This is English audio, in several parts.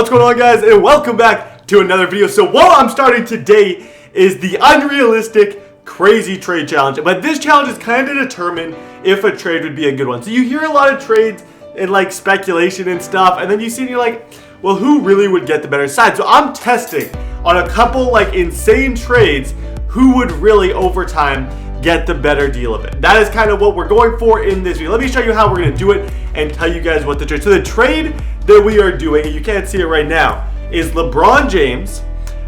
What's going on, guys, and welcome back to another video. So what I'm starting today is the unrealistic crazy trade challenge, but this challenge is kind of to determine if a trade would be a good one. So you hear a lot of trades and like speculation and stuff, and then you see and you're like, well, who really would get the better side? So I'm testing on a couple like insane trades who would really over time get the better deal of it. That is kind of what we're going for in this video. Let me show you how we're going to do it and tell you guys what the trade. So the trade that we are doing, and you can't see it right now, is LeBron James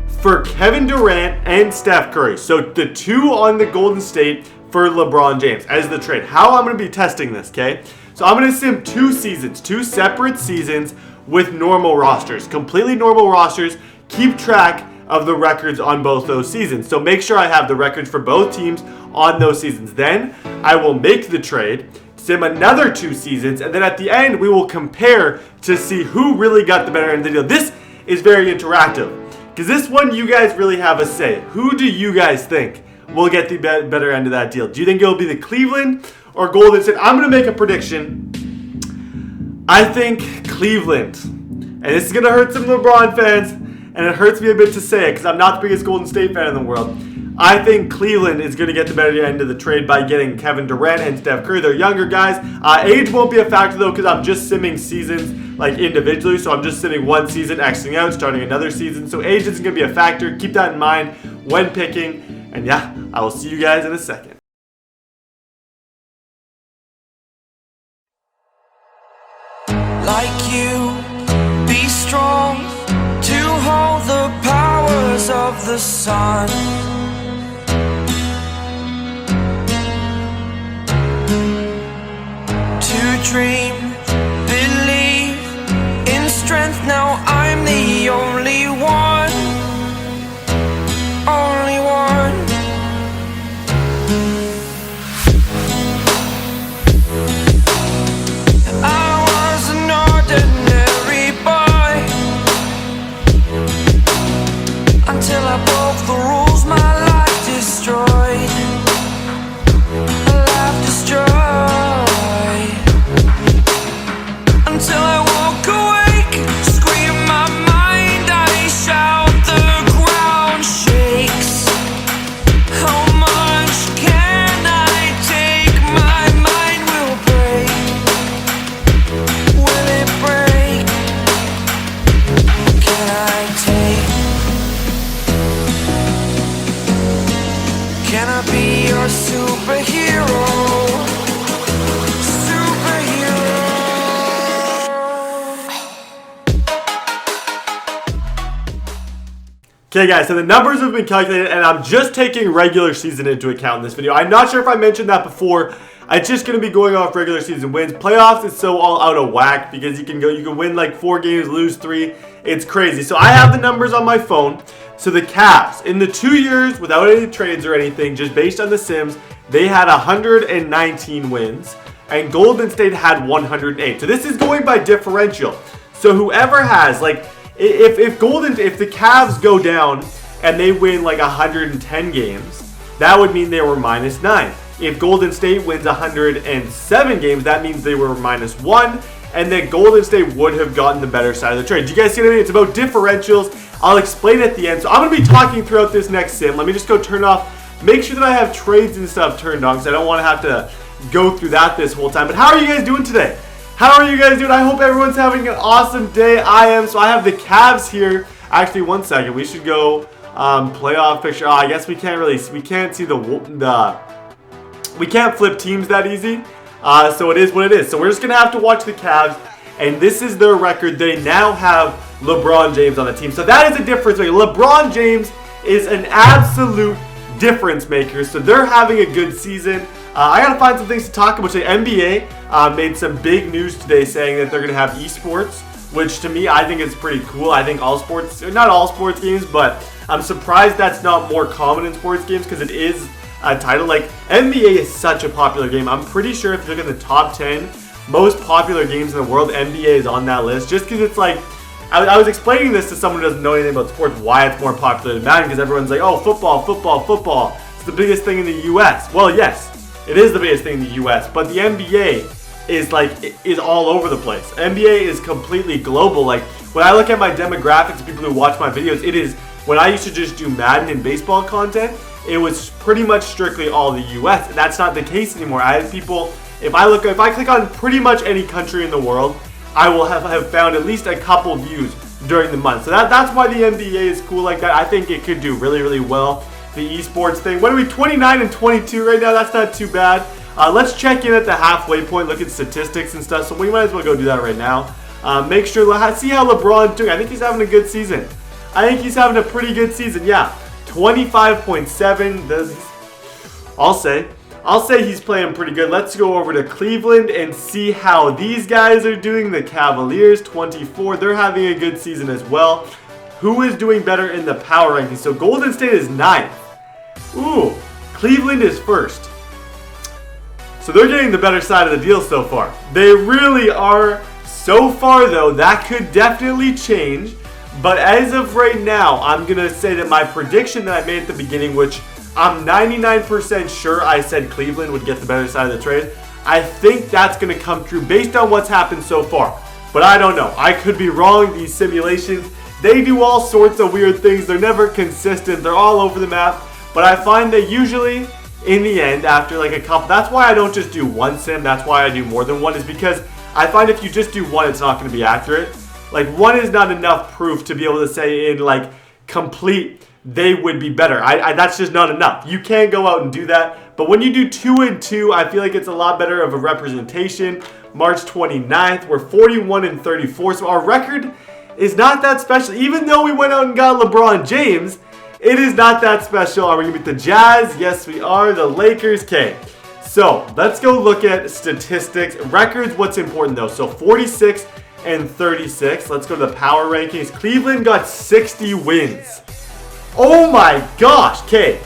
for Kevin Durant and Steph Curry. So the two on the Golden State for LeBron James as the trade. How I'm going to be testing this, okay? So I'm going to sim 2 seasons, 2 separate seasons with normal rosters, completely normal rosters. Keep track of the records on both those seasons. So make sure I have the records for both teams on those seasons. Then I will make the trade, sim another 2 seasons, and then at the end we will compare to see who really got the better end of the deal. This is very interactive because this one you guys really have a say. Who do you guys think will get the better end of that deal? Do you think it will be the Cleveland or Golden State? I'm going to make a prediction. I think Cleveland. And this is going to hurt some LeBron fans, and it hurts me a bit to say it because I'm not the biggest Golden State fan in the world. I think Cleveland is going to get the better end of the trade by getting Kevin Durant and Steph Curry. They're younger guys. Age won't be a factor though because I'm just simming seasons like individually. So I'm just simming one season, Xing out, starting another season. So age isn't going to be a factor. Keep that in mind when picking. And yeah, I will see you guys in a second. Like you, be strong to hold the powers of the sun. To dream, believe in strength. Now I'm the only one, only one. I was an ordinary boy until I broke the rules. My life destroyed, a life destroyed. Until I walk awake, scream my mind, I shout, the ground shakes. How much can I take? My mind will break. Will it break? Can I take? Can I be your superhero? Okay guys, so the numbers have been calculated and I'm just taking regular season into account in this video. I'm not sure if I mentioned that before. It's just going to be going off regular season wins. Playoffs is so all out of whack because you can win like 4 games, lose 3. It's crazy. So I have the numbers on my phone. So the Cavs, in the 2 years without any trades or anything, just based on the sims, they had 119 wins and Golden State had 108. So this is going by differential. So whoever has like, if the Cavs go down and they win like 110 games, that would mean they were -9. If Golden State wins 107 games, that means they were -1, and then Golden State would have gotten the better side of the trade. Do you guys see what I mean? It's about differentials. I'll explain at the end. So I'm going to be talking throughout this next sim. Let me just go turn off. Make sure that I have trades and stuff turned on because I don't want to have to go through that this whole time. But how are you guys doing today? How are you guys doing? I hope everyone's having an awesome day. I am. So I have the Cavs here. Actually, one second. We should go playoff picture. Oh, I guess we can't see we can't flip teams that easy. So it is what it is. So we're just going to have to watch the Cavs. And this is their record. They now have LeBron James on the team. So that is a difference maker. LeBron James is an absolute difference maker. So they're having a good season. I gotta find some things to talk about. The NBA made some big news today saying that they're gonna have esports, which to me I think is pretty cool. I think all sports, not all sports games, but I'm surprised that's not more common in sports games because it is a title. Like NBA is such a popular game. I'm pretty sure if you look at the top 10 most popular games in the world, NBA is on that list. Just because it's like, I was explaining this to someone who doesn't know anything about sports, why it's more popular than Madden, because everyone's like, oh, football, football, football. It's the biggest thing in the US. Well, yes. It is the biggest thing in the US, but the NBA is all over the place. NBA is completely global. Like when I look at my demographics of people who watch my videos, it is when I used to just do Madden and baseball content, it was pretty much strictly all the US. And that's not the case anymore. I have people, if I click on pretty much any country in the world, I will have found at least a couple views during the month. So that's why the NBA is cool like that. I think it could do really, really well. The esports thing. What are we, 29 and 22 right now? That's not too bad. Let's check in at the halfway point, look at statistics and stuff. So we might as well go do that right now. Make sure, see how LeBron's doing. I think he's having a good season. I think he's having a pretty good season. Yeah, 25.7. I'll say he's playing pretty good. Let's go over to Cleveland and see how these guys are doing. The Cavaliers, 24. They're having a good season as well. Who is doing better in the power rankings? So Golden State is 9th. Ooh, Cleveland is 1st. So they're getting the better side of the deal so far. They really are. So far, though, that could definitely change. But as of right now, I'm going to say that my prediction that I made at the beginning, which I'm 99% sure I said Cleveland would get the better side of the trade, I think that's going to come true based on what's happened so far. But I don't know. I could be wrong. These simulations, they do all sorts of weird things. They're never consistent. They're all over the map. But I find that usually, in the end, after like a couple, that's why I don't just do one sim. That's why I do more than one, is because I find if you just do one, it's not going to be accurate. Like, one is not enough proof to be able to say in like complete they would be better. That's just not enough. You can't go out and do that. But when you do 2 and 2, I feel like it's a lot better of a representation. March 29th, we're 41 and 34. So our record is not that special. Even though we went out and got LeBron James, it is not that special. Are we going to beat the Jazz? Yes, we are. The Lakers? Okay. So let's go look at statistics. Records, what's important though. So 46 and 36. Let's go to the power rankings. Cleveland got 60 wins. Oh my gosh. Okay.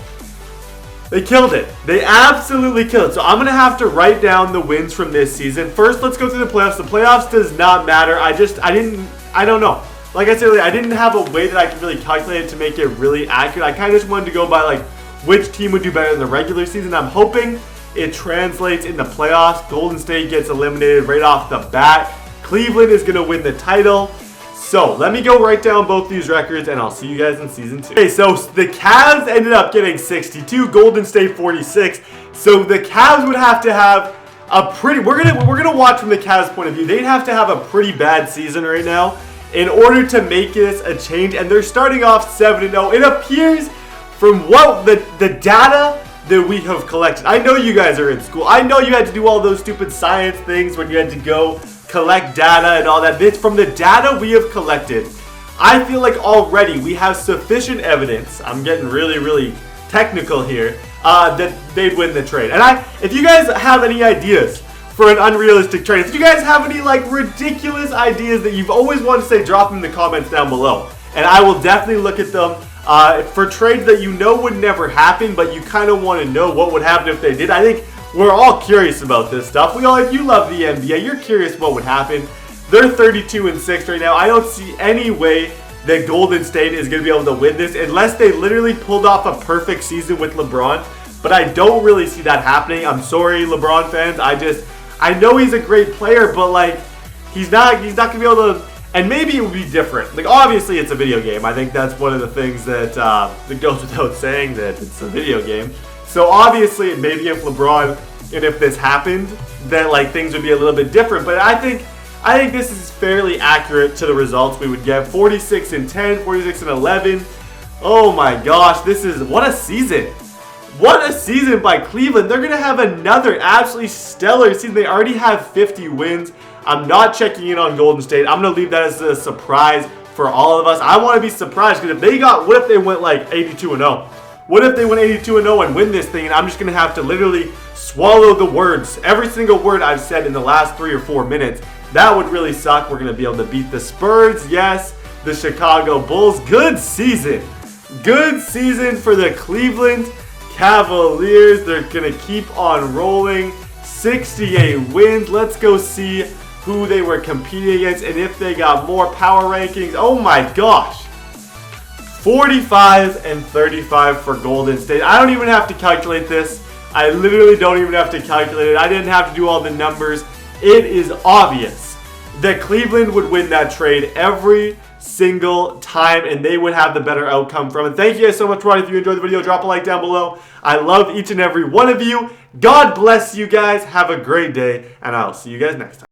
They killed it. They absolutely killed it. So I'm going to have to write down the wins from this season. First, let's go through the playoffs. The playoffs does not matter. I don't know. Like I said earlier, I didn't have a way that I could really calculate it to make it really accurate. I kind of just wanted to go by like which team would do better in the regular season. I'm hoping it translates in the playoffs. Golden State gets eliminated right off the bat. Cleveland is going to win the title. So let me go write down both these records and I'll see you guys in season 2. Okay, so the Cavs ended up getting 62, Golden State 46. So the Cavs would have to have a pretty, we're gonna watch from the Cavs point of view. They'd have to have a pretty bad season right now in order to make this a change. And they're starting off 7-0. It appears from what the data that we have collected. I know you guys are in school. I know you had to do all those stupid science things when you had to go collect data and all that. It's from the data we have collected. I feel like already we have sufficient evidence. I'm getting really, really technical here. That they'd win the trade. And if you guys have any ideas for an unrealistic trade, if you guys have any like ridiculous ideas that you've always wanted to say, drop them in the comments down below. And I will definitely look at them. For trades that you know would never happen, but you kind of want to know what would happen if they did. I think we're all curious about this stuff. If you love the NBA, you're curious what would happen. They're 32 and 6 right now. I don't see any way that Golden State is going to be able to win this unless they literally pulled off a perfect season with LeBron. But I don't really see that happening. I'm sorry, LeBron fans. I know he's a great player, but like he's not going to be able to. And maybe it would be different. Like, obviously, it's a video game. I think that's one of the things that goes without saying, that it's a video game. So, obviously, maybe if LeBron and if this happened, that, like, things would be a little bit different. But I think this is fairly accurate to the results we would get. 46 and 10, 46 and 11. Oh, my gosh. What a season. What a season by Cleveland. They're going to have another absolutely stellar season. They already have 50 wins. I'm not checking in on Golden State. I'm going to leave that as a surprise for all of us. I want to be surprised because what if they went like 82-0? What if they went 82-0 and win this thing and I'm just going to have to literally swallow the words, every single word I've said in the last 3 or 4 minutes? That would really suck. We're going to be able to beat the Spurs. Yes, the Chicago Bulls. Good season. Good season for the Cleveland Cavaliers. They're going to keep on rolling. 68 wins. Let's go see who they were competing against and if they got more power rankings. Oh my gosh. 45 and 35 for Golden State. I don't even have to calculate this. I literally don't even have to calculate it. I didn't have to do all the numbers. It is obvious that Cleveland would win that trade every single time, and they would have the better outcome from it. Thank you guys so much for watching. If you enjoyed the video, drop a like down below. I love each and every one of you. God bless you guys. Have a great day, and I'll see you guys next time.